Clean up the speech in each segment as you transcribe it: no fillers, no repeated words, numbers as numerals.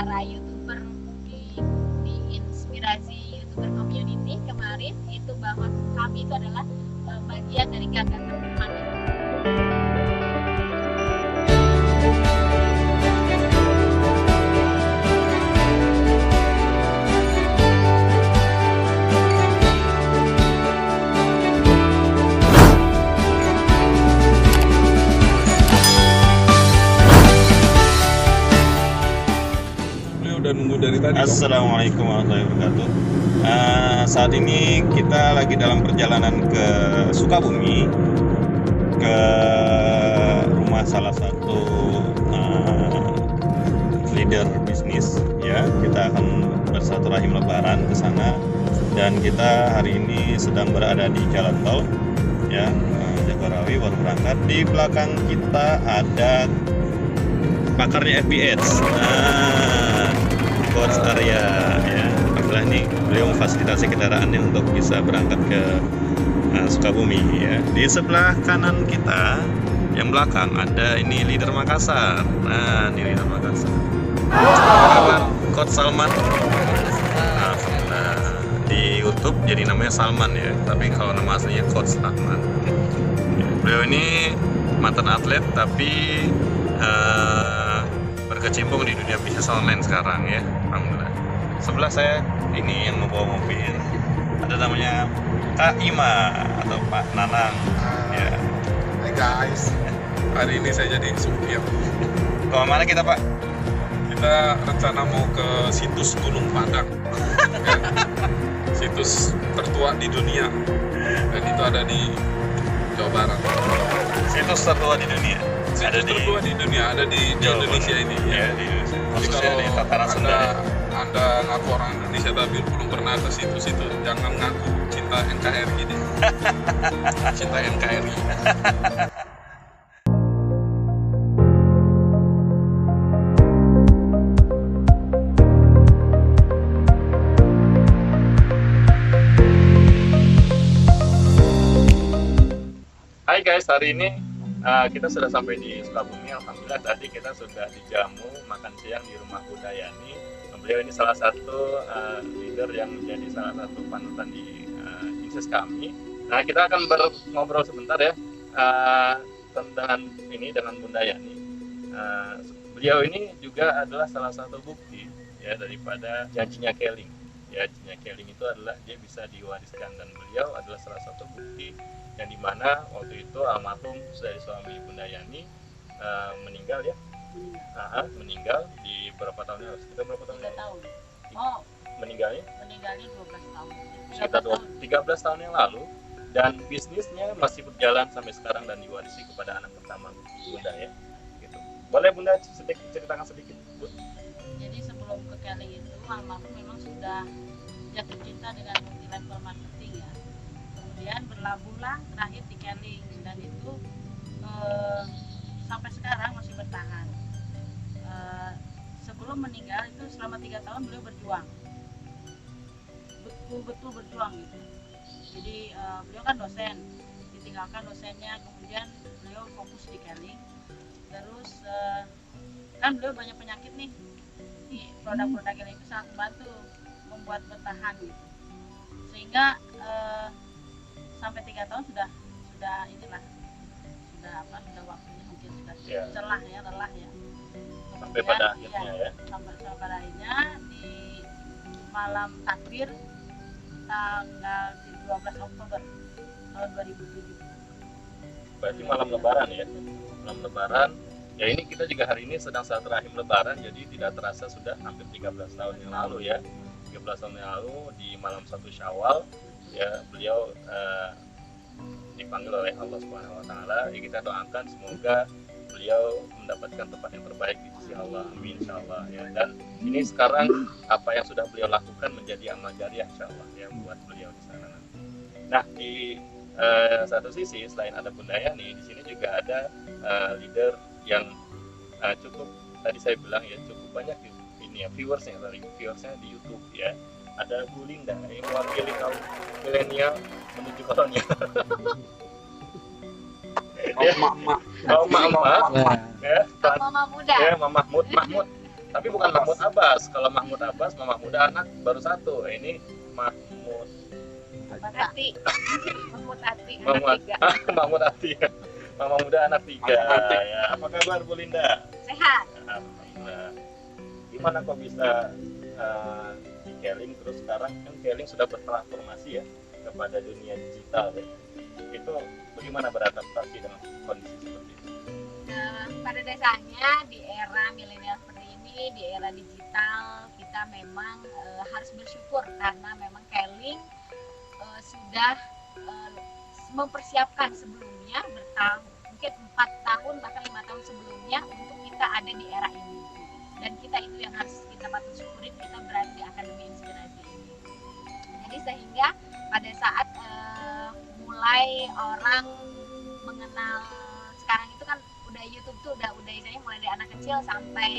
para youtuber di inspirasi youtuber community kemarin itu bahwa kami itu adalah bagian dari garda terdepan. Udah nunggu dari tadi. Assalamualaikum warahmatullahi wabarakatuh. Saat ini kita lagi dalam perjalanan ke Sukabumi, ke rumah salah satu leader bisnis. Ya, kita akan bersilaturahim Lebaran ke sana. Dan kita hari ini sedang berada di Jalan Tol, ya, Jagorawi baru berangkat. Di belakang kita ada pakarnya FBH. Coach Arya, ya. Alhamdulillah nih beliau memfasilitasi kendaraannya untuk bisa berangkat ke Sukabumi, ya. Di sebelah kanan kita yang belakang ada ini leader Makassar. Nah, ini leader Makassar. Kabar Coach Salman. Alhamdulillah di YouTube jadi namanya Salman, ya. Tapi kalau nama aslinya Coach Ahmad. Ya, beliau ini mantan atlet tapi berkecimpung di dunia bisnis online sekarang, ya. Alhamdulillah. Sebelah saya ini yang membawa mobil ada namanya Kak Ima atau Pak Nanang, ya. Hai guys, hari ini saya jadi supir. Kemana kita, Pak? Kita rencana mau ke situs Gunung Padang, ya. Situs tertua di dunia, dan itu ada di Jawa Barat. Situs tertua di dunia. Situs tertua di dunia ada di Indonesia ini, ya. Di Indonesia. Jadi Khususnya kalau di tataran Sunda. anda ngaku orang Indonesia tapi belum pernah ke situs itu, jangan ngaku cinta NKRI deh. Cinta NKRI. Hai guys, hari ini kita sudah sampai di Sukabumi. Alhamdulillah tadi kita sudah dijamu makan siang di rumah Bunda Yani. Beliau ini salah satu leader yang menjadi salah satu panutan di bisnis kami. Nah, kita akan ngobrol sebentar, ya, dengan Bunda Yani. Beliau ini juga adalah salah satu bukti, ya, daripada janjinya Keling. Ya, janjinya Keling itu adalah dia bisa diwariskan, dan beliau adalah salah satu bukti yang dimana waktu itu almarhum dari suami Bunda Yani meninggal, ya. Meninggal di berapa tahun yang lalu? Sekitar berapa tahun? 3 tahun. Oh, meninggalnya 12 tahun. sekitar 13 tahun yang lalu, dan bisnisnya masih berjalan sampai sekarang dan diwarisi kepada anak pertama Bunda, ya. Gitu. Boleh Bunda ceritakan sedikit, Bu? Jadi sebelum ke Keling itu almarhum memang sudah jatuh cinta dengan multi level marketing, ya. Kemudian berlabuhlah terakhir di Keling, dan itu sampai sekarang masih bertahan. Sebelum meninggal itu selama 3 tahun beliau berjuang, betul-betul berjuang gitu. Jadi beliau kan dosen, ditinggalkan dosennya, kemudian beliau fokus di Keling. Terus kan beliau banyak penyakit nih, produk-produk Keling itu sangat membantu membuat bertahan gitu. Sehingga sampai 3 tahun sudah waktunya mungkin sudah lelah ya. Sampai pada akhirnya, ya. Sampai pada akhirnya di malam takbir tanggal 12 Oktober tahun 2007. Berarti malam Lebaran, ya. Malam Lebaran. Ya, ini kita juga hari ini sedang silaturahim Lebaran, jadi tidak terasa sudah hampir 13 tahun yang lalu, ya. 13 tahun yang lalu di malam 1 Syawal, ya, beliau dipanggil oleh Allah Subhanahu wa taala. Ya, kita doakan semoga beliau mendapatkan tempat yang terbaik di sisi Allah. Amin insyaallah, ya. Dan ini sekarang apa yang sudah beliau lakukan menjadi amal jariah insyaallah, ya, buat beliau di sana nanti. Nah, di satu sisi selain ada Bunda Yani, di sini juga ada leader yang cukup, tadi saya bilang, ya, cukup banyak ini, ya, viewersnya di YouTube, ya. Ada Bu Linda yang mewakili kaum milenial menuju kolonial. Emak-emak. Ya, Mama muda. ya, Mahmud. Tapi bukan Mahmud Abbas. Kalau Mahmud Abbas, Mama Muda anak baru satu. Ini Mahmud Ati. Mahmud Ati anak Mahmud 3. Mahmud Ati. Mama Muda anak 3. Ya, apa kabar Bu Linda? Sehat. Alhamdulillah. Gimana kok bisa di Keling terus sekarang kan Keling sudah bertransformasi ya kepada dunia digital ya. Itu bagaimana beradaptasi dengan kondisi seperti itu? Pada dasarnya di era milenial seperti ini, di era digital, kita memang harus bersyukur karena memang Keling sudah mempersiapkan sebelumnya mungkin 4 tahun bahkan 5 tahun sebelumnya untuk kita ada di era ini, dan kita itu yang harus kita patut syukurin, kita berada di Akademi Inspirasi ini. Jadi sehingga pada saat mulai orang mengenal, sekarang itu kan udah YouTube tuh udah istilahnya mulai dari anak kecil sampai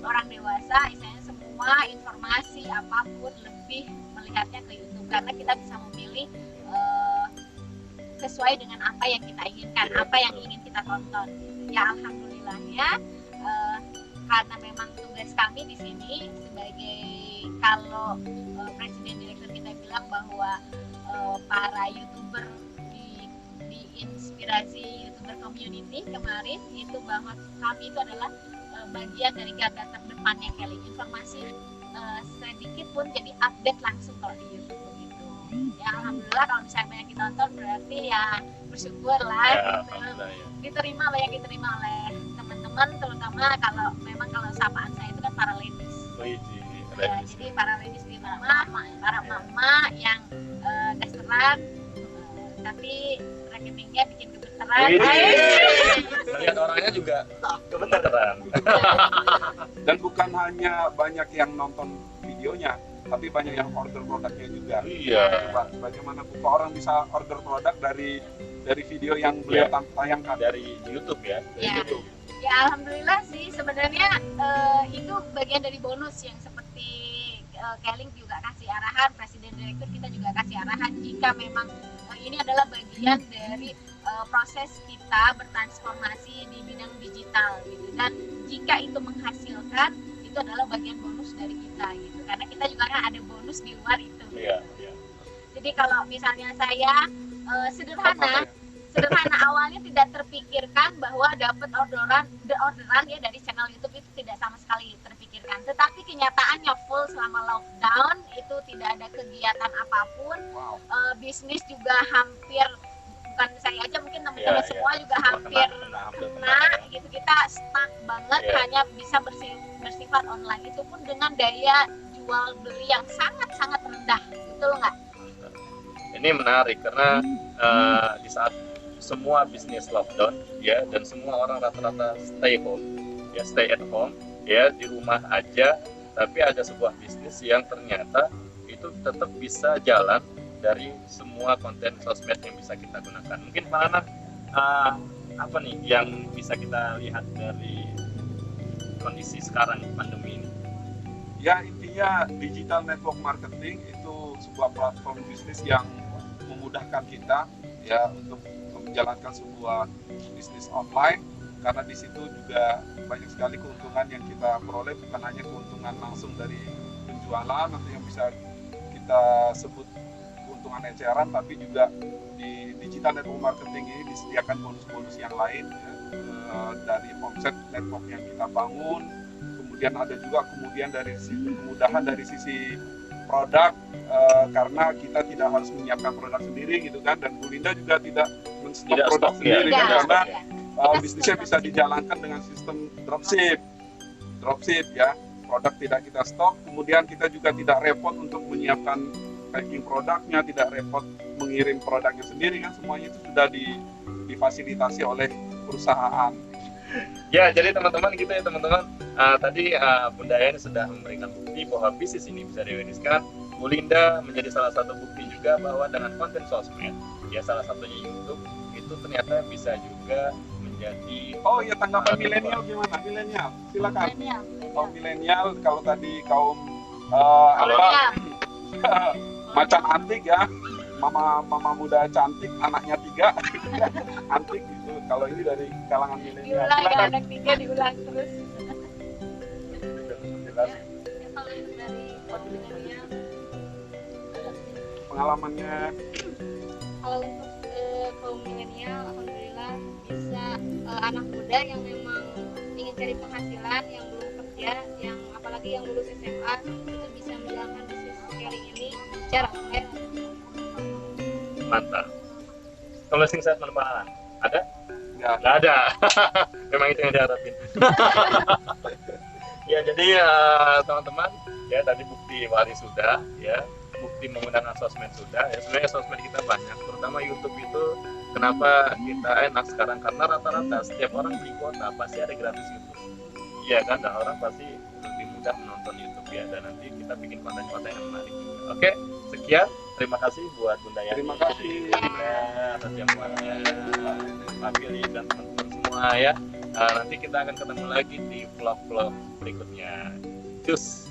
orang dewasa, istilahnya semua informasi apapun lebih melihatnya ke YouTube karena kita bisa memilih sesuai dengan apa yang kita inginkan, apa yang ingin kita tonton. Ya alhamdulillahnya karena memang tugas kami di sini sebagai, kalau presiden direktur kita bilang bahwa para YouTuber di Inspirasi YouTuber Community kemarin itu bahwa kami itu adalah bagian dari garda terdepannya Keling. Informasi sedikit pun jadi update langsung kalau di YouTube begitu. Ya alhamdulillah kalau misalnya banyak ditonton berarti ya bersyukur lah Ya, gitu. alhamdulillah ya. Banyak diterima oleh teman-teman, terutama kalau memang kalau sapaan saya itu kan para ladies. Ya, jadi para ladies di para mama yang dasteran tapi rekeningnya bikin kebetulan. Melihat orangnya juga kebetulan. Dan bukan hanya banyak yang nonton videonya, tapi banyak yang order produknya juga. Iya. Coba bagaimana kok orang bisa order produk dari video yang beliau tayangkan Dari YouTube ya. Dari Ya. YouTube. Ya alhamdulillah sih sebenarnya itu bagian dari bonus yang seperti Keling juga kasih arahan, presiden direktur kita juga kasih arahan jika memang ini adalah bagian dari proses kita bertransformasi di bidang digital gitu, dan jika itu menghasilkan itu adalah bagian bonus dari kita gitu, karena kita juga kan ada bonus di luar itu. Iya, iya. Jadi kalau misalnya saya sederhana awalnya tidak terpikirkan bahwa dapat orderan ya dari channel YouTube itu tidak sama sekali terpikirkan. Tetapi kenyataannya full selama lockdown itu tidak ada kegiatan apapun. Wow. Bisnis juga hampir, bukan saya aja mungkin teman-teman semua juga hampir kena gitu. Kita stuck banget, hanya bisa bersifat online, itu pun dengan daya jual beli yang sangat rendah, betul nggak? Ini menarik karena di saat semua bisnis lockdown ya, dan semua orang rata-rata stay at home ya, di rumah aja, tapi ada sebuah bisnis yang ternyata itu tetap bisa jalan dari semua konten sosmed yang bisa kita gunakan. Mungkin Pak Nana, apa nih yang bisa kita lihat dari kondisi sekarang pandemi ini? Ya, intinya digital network marketing itu sebuah platform bisnis yang memudahkan kita ya untuk menjalankan sebuah bisnis online, karena di situ juga banyak sekali keuntungan yang kita peroleh, bukan hanya keuntungan langsung dari penjualan atau yang bisa kita sebut keuntungan eceran, tapi juga di digital network marketing ini disediakan bonus-bonus yang lain ya, dari omset network yang kita bangun. Kemudian ada juga dari sisi kemudahan dari sisi produk, karena kita tidak harus menyiapkan produk sendiri gitu kan, dan Bu Linda juga tidak menstok produk sendiri kan, karena bisnisnya bisa dijalankan dengan sistem dropship ya, produk tidak kita stok, kemudian kita juga tidak repot untuk menyiapkan packing produknya, tidak repot mengirim produknya sendiri kan, semuanya itu sudah difasilitasi oleh perusahaan. Ya, jadi teman-teman gitu ya teman-teman. Tadi Bunda Yani sudah memberikan bukti bahwa bisnis ini bisa direalisasikan. Bu Linda menjadi salah satu bukti juga bahwa dengan konten sosmed, ya salah satunya YouTube, itu ternyata bisa juga menjadi. Oh ya, tanggapan milenial gimana? Milenial, silakan. Kaum milenial, kalau tadi kaum macan antik ya, mama muda cantik, anaknya 3 antik gitu. Kalau ini dari kalangan milenial. Diulang ya, anak 3 diulang terus. pengalamannya. Kalau untuk kaum milenial, alhamdulillah bisa anak muda yang memang ingin cari penghasilan, yang belum kerja, yang apalagi yang lulus SMA itu bisa menjalankan bisnis caring ini secara online. Mantap. Closing statement Pak Alan, ada? Nggak Nggak ada. Memang itu yang diharapin. Ya, jadi teman-teman, ya tadi bukti waris sudah, ya bukti menggunakan sosmed sudah. Ya sebenarnya sosmed kita banyak, terutama YouTube itu. Kenapa kita enak sekarang? Karena rata-rata setiap orang beli kuota pasti ada gratis YouTube. Iya kan, dan orang pasti lebih mudah menonton YouTube ya. Dan nanti kita bikin konten-konten yang menarik juga. Oke, sekian. Terima kasih buat Bunda Yani. Terima kasih. Atas jamuannya, Pak Billy dan teman-teman semua ya. Nanti kita akan ketemu lagi di vlog-vlog berikutnya. Cus.